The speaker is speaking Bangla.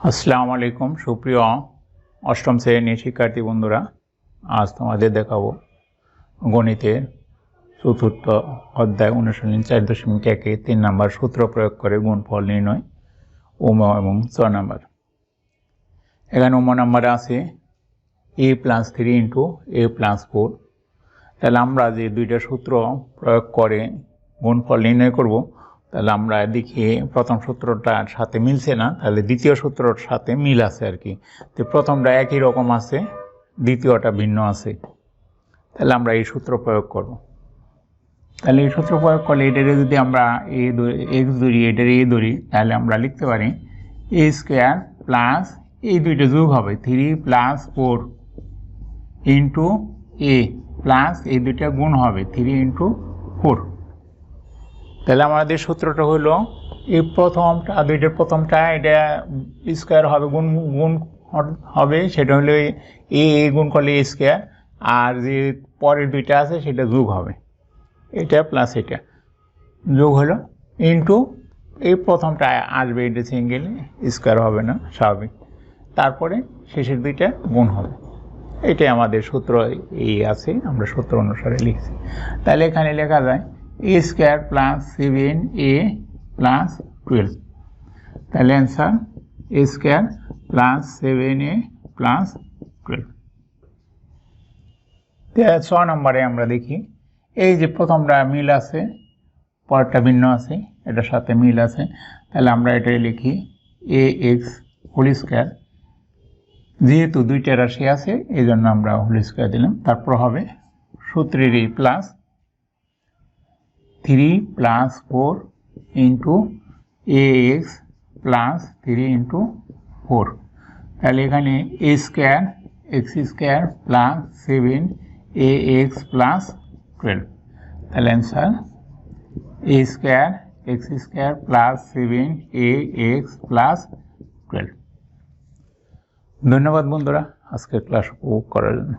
আসসালামু আলাইকুম সুপ্রিয় অষ্টম শ্রেণীর শিক্ষার্থী বন্ধুরা, আজ তোমাদের দেখাবো গণিতের চতুর্থ অধ্যায় অনুশীলনী 4.1 3 নম্বর সূত্র প্রয়োগ করে গুণফল নির্ণয় ওম এবং 6 নম্বর। এখানে ওম নম্বরে আছে a+3 × a+4। তাহলে আমরা যে দুইটা সূত্র প্রয়োগ করে গুণফল নির্ণয় করব, তাহলে আমরা দেখি প্রথম সূত্রটার সাথে মিলছে না, তাহলে দ্বিতীয় সূত্রর সাথে মিল আছে আর কি। তো প্রথমটা একই রকম আছে, দ্বিতীয়টা ভিন্ন আছে, তাহলে আমরা এই সূত্র প্রয়োগ করব। তাহলে এই সূত্র প্রয়োগ করলে এটারে যদি আমরা এক্স ধরি, এটারে এ ধরি, তাহলে আমরা লিখতে পারি a² প্লাস এই দুইটা যোগ হবে 3 + 4 ইন্টু a প্লাস এই দুইটা গুণ হবে 3 × 4। তাহলে আমাদের সূত্রটা হলো এই প্রথমটা দুইটার প্রথমটা এটা স্কোয়ার হবে, গুণ হবে, সেটা হলো এ গুণ করলে a², আর যে পরের দুইটা আছে সেটা যোগ হবে, এটা প্লাস এটা যোগ হলো ইন্টু এই প্রথমটা আসবে, এটা সিঙ্গেল স্কোয়ার হবে না স্বাভাবিক, তারপরে শেষের দুইটা গুণ হবে। এটাই আমাদের সূত্র এই আছে, আমরা সূত্র অনুসারে লিখছি। তাহলে এখানে লেখা যায় a² + 7a + 12। তাহলে অ্যান্সার a² + 7a + 12। 6 নম্বরে আমরা দেখি এই যে প্রথমটা মিল আছে, পরেরটা ভিন্ন আছে, এটার সাথে মিল আছে, তাহলে আমরা এটাই লিখি ax²। যেহেতু দুইটা রাশি আছে এই জন্য আমরা হোল² দিলাম, তারপর হবে সূত্রের এই প্লাস 3 + 4 ইন্টু ax প্লাস 3 × 4। তাহলে এখানে a² x² plus 7ax plus 12। তাহলে answer a² x² plus 7ax plus 12। ধন্যবাদ বন্ধুরা আজকের ক্লাস উপভোগ করার জন্য।